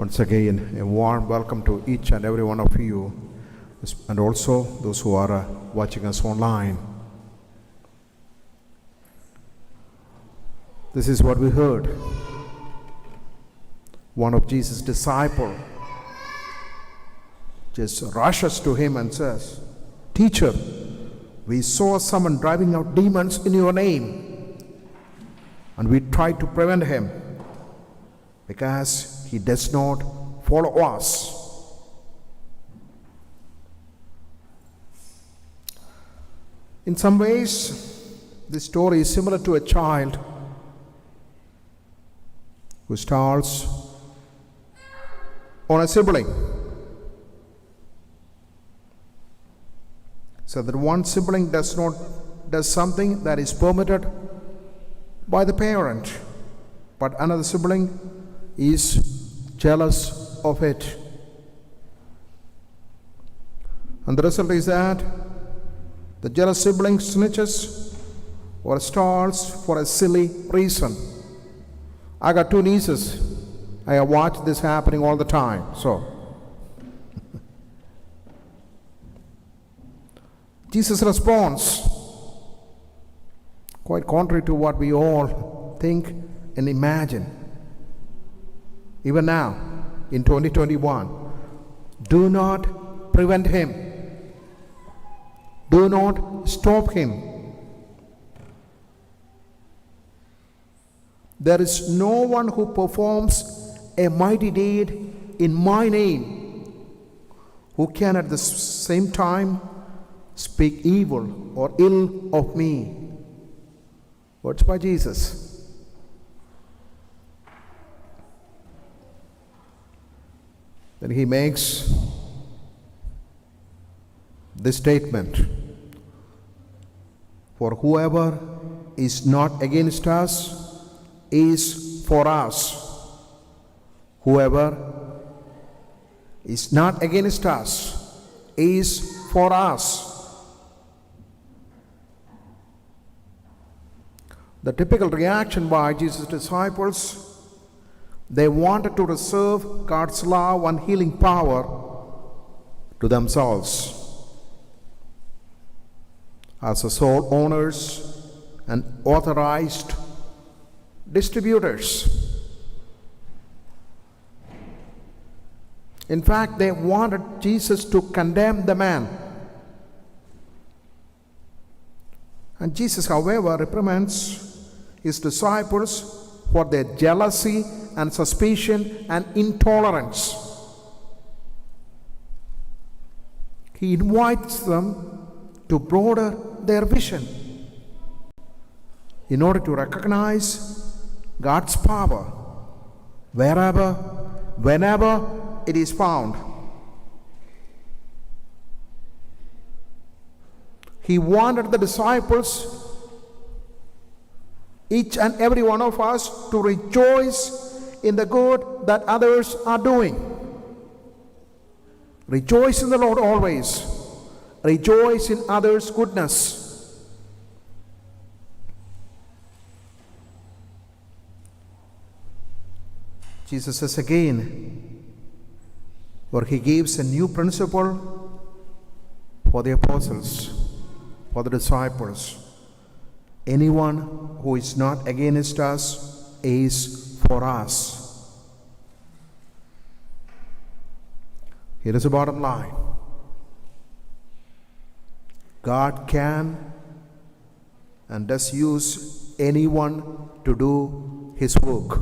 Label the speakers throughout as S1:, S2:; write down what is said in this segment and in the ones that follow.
S1: Once again, a warm welcome to each and every one of you, and also those who are watching us online. This is what we heard. One of Jesus' disciples just rushes to him and says, "Teacher, we saw someone driving out demons in your name, and we tried to prevent him because he does not follow us." In some ways, this story is similar to a child who stalls on a sibling. So that one sibling does something that is permitted by the parent, but another sibling is jealous of it. And the result is that the jealous sibling snitches or stalls for a silly reason. I got two nieces. I have watched this happening all the time. So, Jesus' response, quite contrary to what we all think and imagine, even now in 2021, do not prevent him. Do not stop him. There is no one who performs a mighty deed in my name who can at the same time speak evil or ill of me. Words by Jesus. Then he makes this statement: "For whoever is not against us is for us." Whoever is not against us is for us. The typical reaction by Jesus' disciples, they wanted to reserve God's love and healing power to themselves as the sole owners and authorized distributors. In fact, they wanted Jesus to condemn the man. And Jesus, however, reprimands his disciples for their jealousy and suspicion and intolerance. He invites them to broaden their vision in order to recognize God's power wherever, whenever it is found. He wanted the disciples, each and every one of us, to rejoice in the good that others are doing. Rejoice in the Lord always. Rejoice in others' goodness. Jesus says again, where he gives a new principle for the apostles, for the disciples: anyone who is not against us is for us. Here is the bottom line. God can and does use anyone to do his work.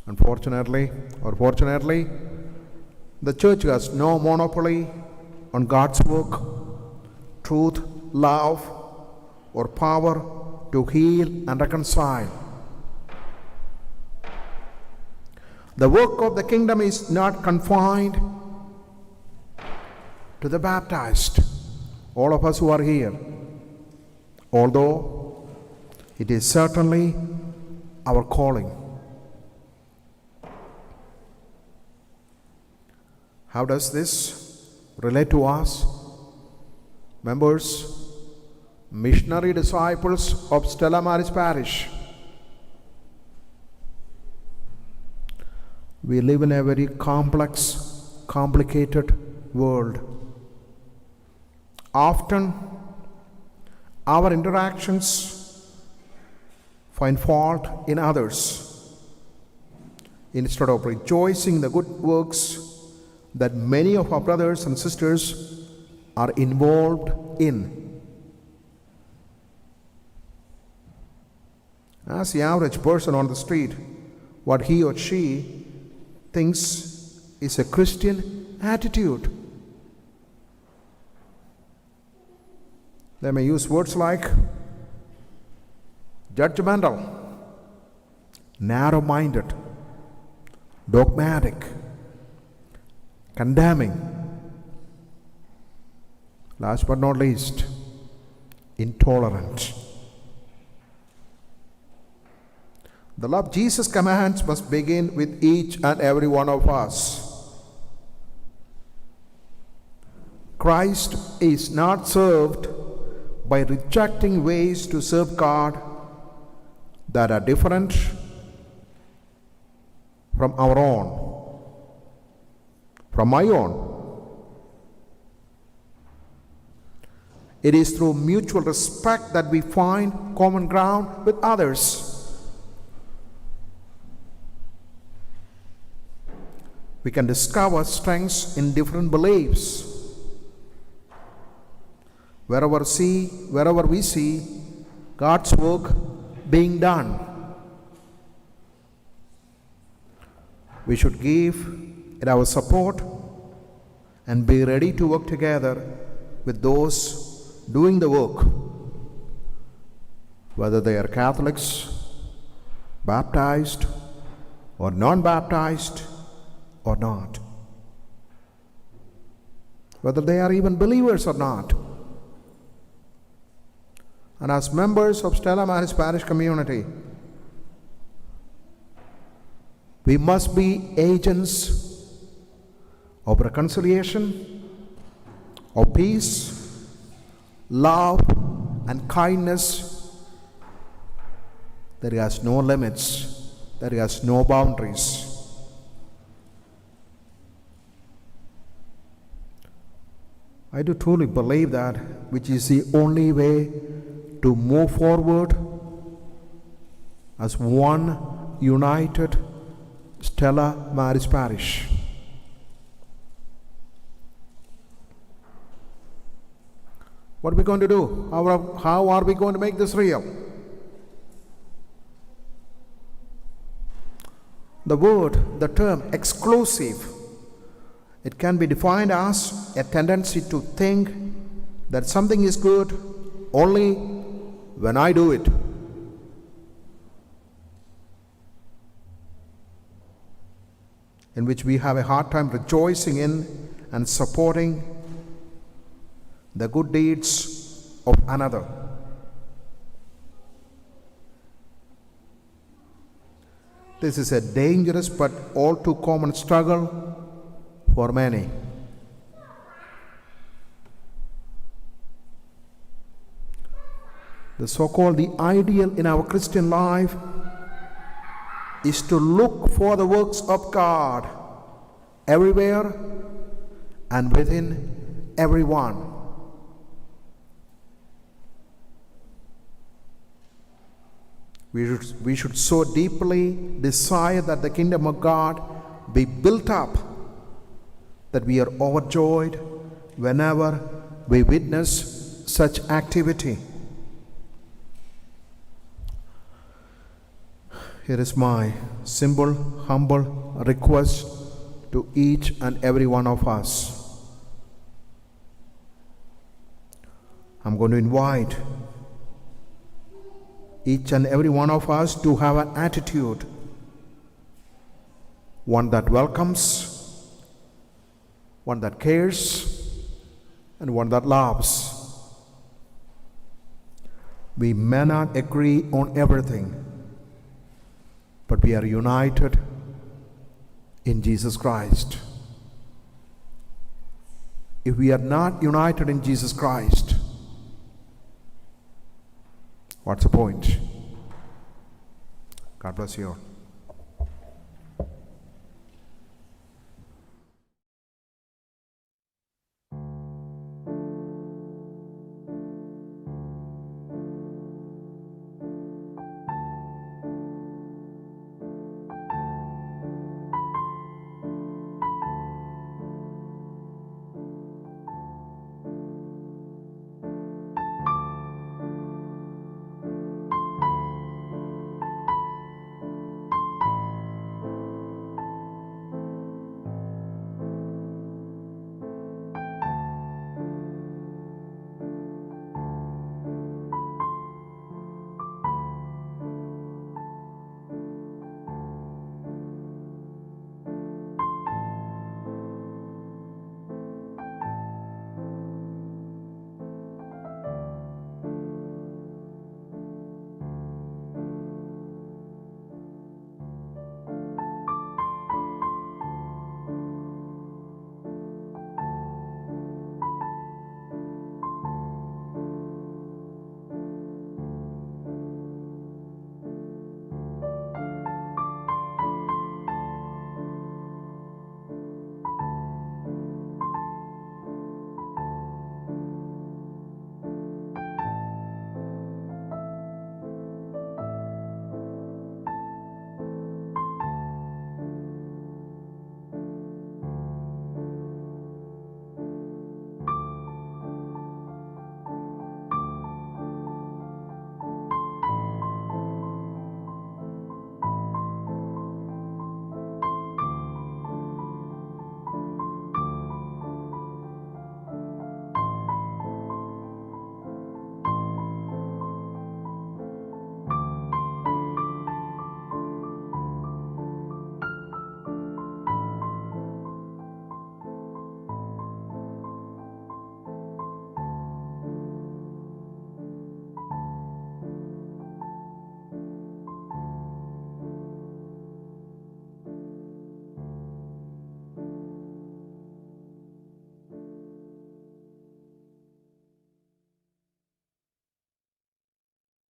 S1: Unfortunately or fortunately, the church has no monopoly on God's work, truth, love, or power to heal and reconcile. The work of the kingdom is not confined to the baptized, all of us who are here, although it is certainly our calling. How does this relate to us? Members, missionary disciples of Stella Maris Parish. We live in a very complex, complicated world. Often, our interactions find fault in others instead of rejoicing in the good works that many of our brothers and sisters are involved in. As the average person on the street, what he or she thinks is a Christian attitude. They may use words like judgmental, narrow-minded, dogmatic, condemning. Last but not least, intolerant. The love Jesus commands must begin with each and every one of us. Christ is not served by rejecting ways to serve God that are different from our own, from my own. It is through mutual respect that we find common ground with others. We can discover strengths in different beliefs. Wherever we see God's work being done, we should give it our support and be ready to work together with those doing the work, whether they are Catholics, baptized, or non-baptized, or not, whether they are even believers or not. And as members of Stella Maris Parish community, we must be agents of reconciliation, of peace, love, and kindness. There has no limits, there has no boundaries. I do truly believe that which is the only way to move forward as one united Stella Maris Parish. What are we going to do? How are we going to make this real? The term exclusive, it can be defined as a tendency to think that something is good only when I do it. In which we have a hard time rejoicing in and supporting the good deeds of another. This is a dangerous but all too common struggle for many. The ideal in our Christian life is to look for the works of God everywhere and within everyone. We should so deeply desire that the kingdom of God be built up that we are overjoyed whenever we witness such activity. Here is my simple, humble request to each and every one of us. I'm going to invite each and every one of us to have an attitude, one that welcomes, one that cares, and one that loves. We may not agree on everything, but we are united in Jesus Christ. If we are not united in Jesus Christ, what's the point? God bless you all.